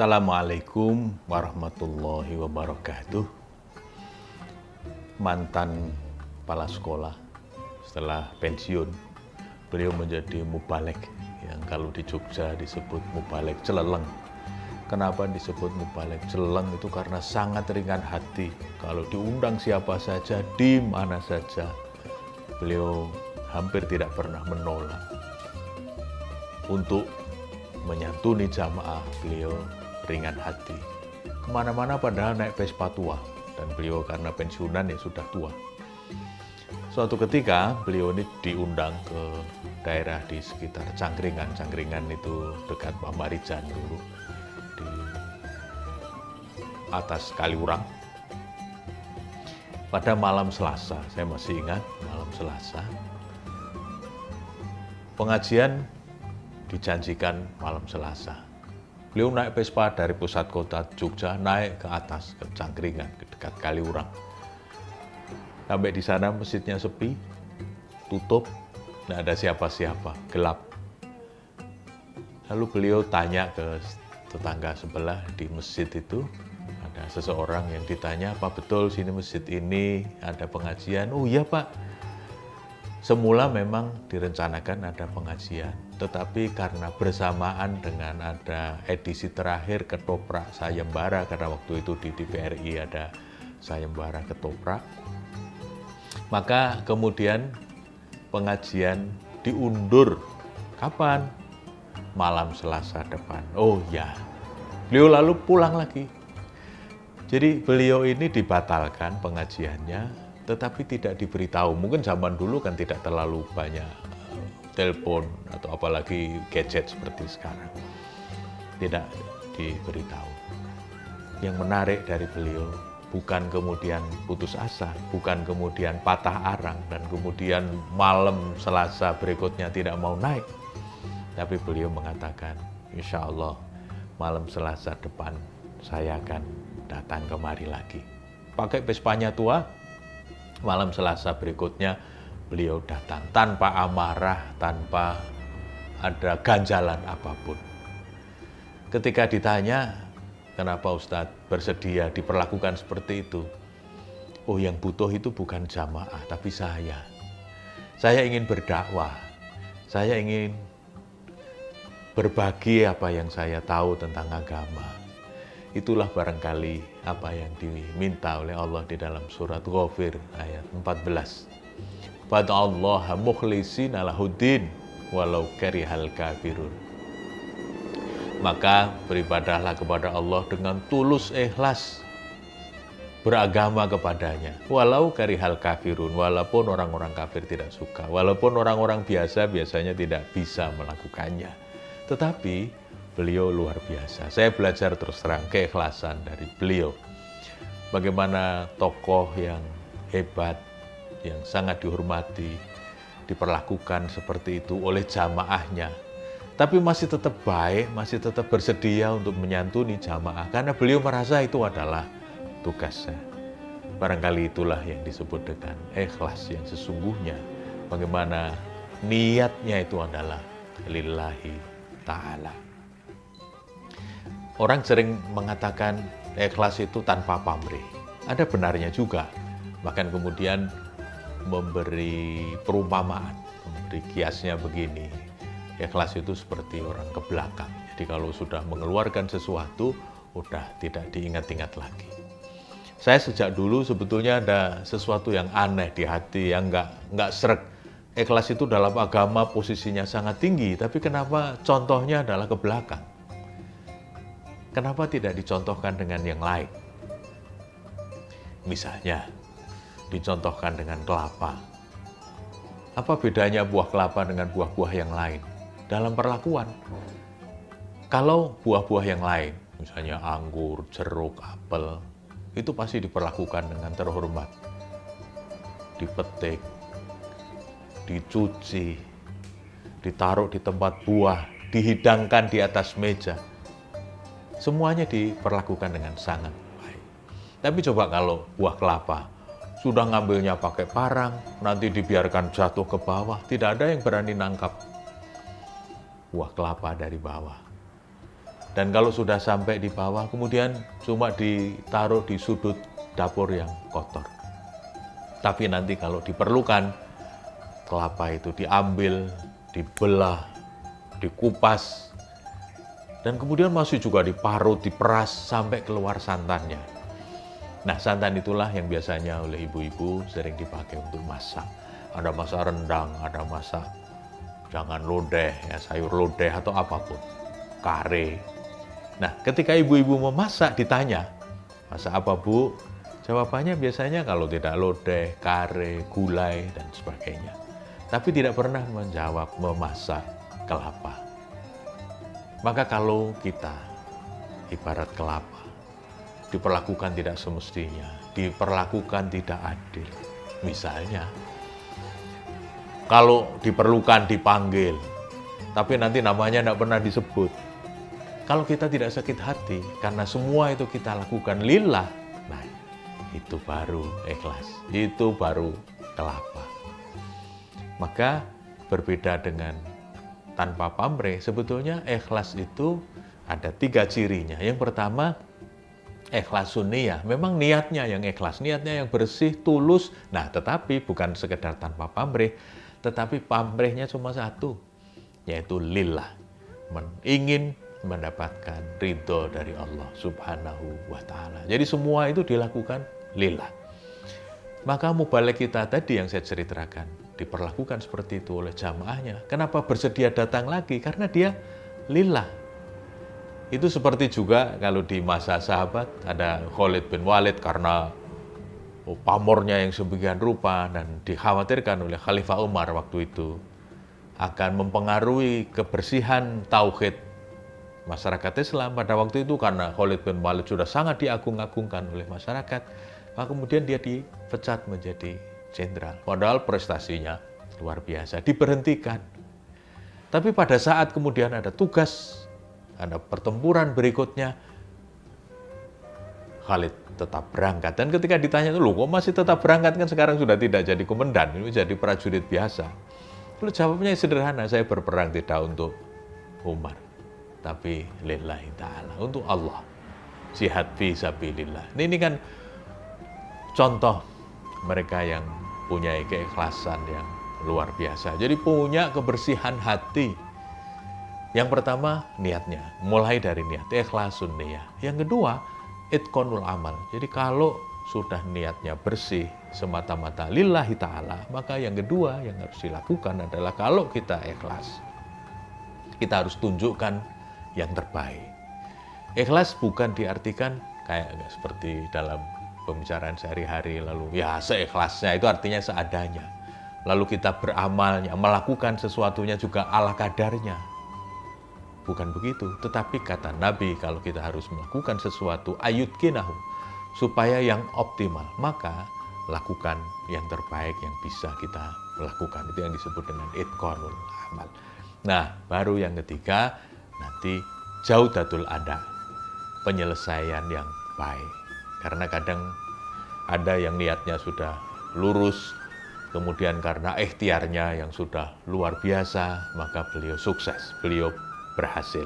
Assalamualaikum warahmatullahi wabarakatuh. Mantan kepala sekolah setelah pensiun, beliau menjadi mubalek yang kalau di Jogja disebut mubalek celeleng. Kenapa disebut mubalek celeleng? Itu karena sangat ringan hati. Kalau diundang siapa saja, di mana saja, beliau hampir tidak pernah menolak. Untuk menyantuni jamaah, beliau ringan hati. Kemana-mana padahal naik Vespa tua, dan beliau karena pensiunan ya sudah tua. Suatu ketika beliau ini diundang ke daerah di sekitar Cangkringan. Cangkringan itu dekat Pamarijan dulu, di atas Kaliurang. Pada malam Selasa, saya masih ingat malam Selasa, pengajian dijanjikan malam Selasa. Beliau naik Vespa dari pusat kota Jogja, naik ke atas, ke Cangkringan, ke dekat Kaliurang. Sampai di sana masjidnya sepi, tutup, tidak ada siapa-siapa, gelap. Lalu beliau tanya ke tetangga sebelah di masjid itu, ada seseorang yang ditanya, apa betul sini masjid ini ada pengajian? Oh iya Pak, semula memang direncanakan ada pengajian, tetapi karena bersamaan dengan ada edisi terakhir Ketoprak Sayembara, karena waktu itu di DPRI ada Sayembara Ketoprak, maka kemudian pengajian diundur. Kapan? Malam Selasa depan. Oh ya, beliau lalu pulang lagi. Jadi beliau ini dibatalkan pengajiannya, tetapi tidak diberitahu. Mungkin zaman dulu kan tidak terlalu banyak telepon atau apalagi gadget seperti sekarang. Tidak diberitahu. Yang menarik dari beliau bukan kemudian putus asa, bukan kemudian patah arang, dan kemudian malam Selasa berikutnya tidak mau naik. Tapi beliau mengatakan, insya Allah malam Selasa depan saya akan datang kemari lagi. Pakai Vespanya tua, malam Selasa berikutnya beliau datang tanpa amarah, tanpa ada ganjalan apapun. Ketika ditanya, kenapa Ustadz bersedia diperlakukan seperti itu? Oh, yang butuh itu bukan jamaah, tapi saya. Saya ingin berdakwah. Saya ingin berbagi apa yang saya tahu tentang agama. Itulah barangkali apa yang diminta oleh Allah di dalam surat Ghafir ayat 14. Fad'allaha mukhlishina lahuddin walau karihal kafirun. Maka beribadahlah kepada Allah dengan tulus ikhlas, beragama kepadanya, walau karihal kafirun, walaupun orang-orang kafir tidak suka, walaupun orang-orang biasa biasanya tidak bisa melakukannya. Tetapi beliau luar biasa. Saya belajar terus terang keikhlasan dari beliau. Bagaimana tokoh yang hebat, yang sangat dihormati, diperlakukan seperti itu oleh jamaahnya. Tapi masih tetap baik, masih tetap bersedia untuk menyantuni jamaah. Karena beliau merasa itu adalah tugasnya. Barangkali itulah yang disebut dengan ikhlas yang sesungguhnya. Bagaimana niatnya itu adalah lillahi ta'ala. Orang sering mengatakan ikhlas itu tanpa pamrih. Ada benarnya juga. Bahkan kemudian memberi perumpamaan, memberi kiasnya begini. Ikhlas itu seperti orang ke belakang. Jadi kalau sudah mengeluarkan sesuatu, udah tidak diingat-ingat lagi. Saya sejak dulu sebetulnya ada sesuatu yang aneh di hati, yang nggak sreg. Ikhlas itu dalam agama posisinya sangat tinggi, tapi kenapa contohnya adalah ke belakang? Kenapa tidak dicontohkan dengan yang lain? Misalnya, dicontohkan dengan kelapa. Apa bedanya buah kelapa dengan buah-buah yang lain? Dalam perlakuan. Kalau buah-buah yang lain, misalnya anggur, jeruk, apel, itu pasti diperlakukan dengan terhormat. Dipetik, dicuci, ditaruh di tempat buah, dihidangkan di atas meja. Semuanya diperlakukan dengan sangat baik. Tapi coba kalau buah kelapa, sudah ngambilnya pakai parang, nanti dibiarkan jatuh ke bawah, tidak ada yang berani nangkap buah kelapa dari bawah. Dan kalau sudah sampai di bawah, kemudian cuma ditaruh di sudut dapur yang kotor. Tapi nanti kalau diperlukan, kelapa itu diambil, dibelah, dikupas, dan kemudian masih juga diparut, diperas sampai keluar santannya. Nah, santan itulah yang biasanya oleh ibu-ibu sering dipakai untuk masak. Ada masak rendang, ada masak jangan lodeh, ya sayur lodeh atau apapun, kare. Nah, ketika ibu-ibu memasak ditanya, masak apa Bu? Jawabannya biasanya kalau tidak lodeh, kare, gulai, dan sebagainya. Tapi tidak pernah menjawab memasak kelapa. Maka kalau kita ibarat kelapa, diperlakukan tidak semestinya, diperlakukan tidak adil. Misalnya, kalau diperlukan dipanggil, tapi nanti namanya tidak pernah disebut. Kalau kita tidak sakit hati, karena semua itu kita lakukan lillah, nah itu baru ikhlas, itu baru kelapa. Maka berbeda dengan tanpa pamrih, sebetulnya ikhlas itu ada 3 cirinya. Yang pertama, ikhlasun niyah. Memang niatnya yang ikhlas, niatnya yang bersih, tulus. Nah, tetapi bukan sekedar tanpa pamrih, tetapi pamrihnya cuma satu, yaitu lillah. Ingin mendapatkan ridho dari Allah Subhanahu wa Ta'ala. Jadi semua itu dilakukan lillah. Maka mubalik kita tadi yang saya ceritakan, diperlakukan seperti itu oleh jamaahnya. Kenapa bersedia datang lagi? Karena dia lillah. Itu seperti juga kalau di masa sahabat ada Khalid bin Walid karena pamornya yang sebagian rupa dan dikhawatirkan oleh Khalifah Umar waktu itu akan mempengaruhi kebersihan tauhid masyarakat Islam pada waktu itu, karena Khalid bin Walid sudah sangat diagung-agungkan oleh masyarakat, maka kemudian dia dipecat menjadi jenderal. Padahal prestasinya luar biasa, diberhentikan. Tapi pada saat kemudian ada tugas, ada pertempuran berikutnya, Khalid tetap berangkat. Dan ketika ditanya, loh kok masih tetap berangkat, kan sekarang sudah tidak jadi komandan, ini jadi prajurit biasa. Lalu jawabnya sederhana, saya berperang tidak untuk Umar, tapi lillahi ta'ala, untuk Allah. Jihad fi sabilillah. Ini kan contoh mereka yang punya keikhlasan yang luar biasa. Jadi punya kebersihan hati. Yang pertama, niatnya. Mulai dari niat, ikhlasun niyah. Yang kedua, itqanul amal. Jadi kalau sudah niatnya bersih, semata-mata lillahi ta'ala, maka yang kedua yang harus dilakukan adalah kalau kita ikhlas, kita harus tunjukkan yang terbaik. Ikhlas bukan diartikan kayak seperti dalam pembicaraan sehari-hari, lalu ya seikhlasnya, itu artinya seadanya. Lalu kita beramalnya, melakukan sesuatunya juga ala kadarnya. Bukan begitu, tetapi kata Nabi, kalau kita harus melakukan sesuatu, ayudkinahu, supaya yang optimal, maka lakukan yang terbaik yang bisa kita lakukan. Itu yang disebut dengan itqanul amal. Nah, baru yang ketiga, nanti jaudatul ada, penyelesaian yang baik. Karena kadang ada yang niatnya sudah lurus, kemudian karena ikhtiarnya yang sudah luar biasa, maka beliau sukses, beliau berhasil.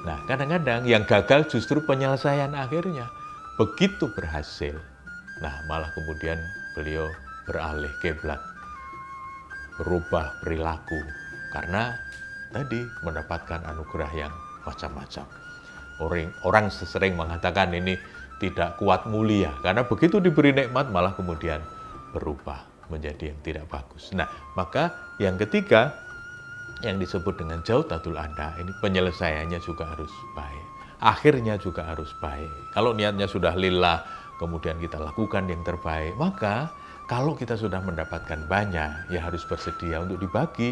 Nah, kadang-kadang yang gagal justru penyelesaian akhirnya. Begitu berhasil, nah malah kemudian beliau beralih kiblat, berubah perilaku, karena tadi mendapatkan anugerah yang macam-macam. Orang sering mengatakan ini tidak kuat mulia, karena begitu diberi nikmat malah kemudian berubah menjadi yang tidak bagus. Nah, maka yang ketiga yang disebut dengan jaudatul ada, ini penyelesaiannya juga harus baik, akhirnya juga harus baik. Kalau niatnya sudah lillah, kemudian kita lakukan yang terbaik, maka kalau kita sudah mendapatkan banyak, ya harus bersedia untuk dibagi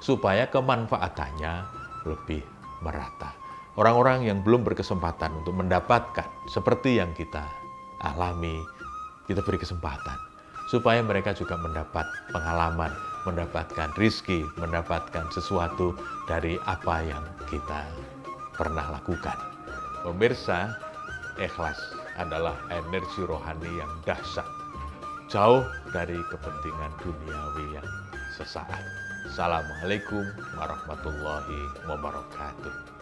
supaya kemanfaatannya lebih merata. Orang-orang yang belum berkesempatan untuk mendapatkan seperti yang kita alami, kita beri kesempatan supaya mereka juga mendapat pengalaman, mendapatkan rizki, mendapatkan sesuatu dari apa yang kita pernah lakukan. Pemirsa, ikhlas adalah energi rohani yang dahsyat, jauh dari kepentingan duniawi yang sesaat. Assalamualaikum warahmatullahi wabarakatuh.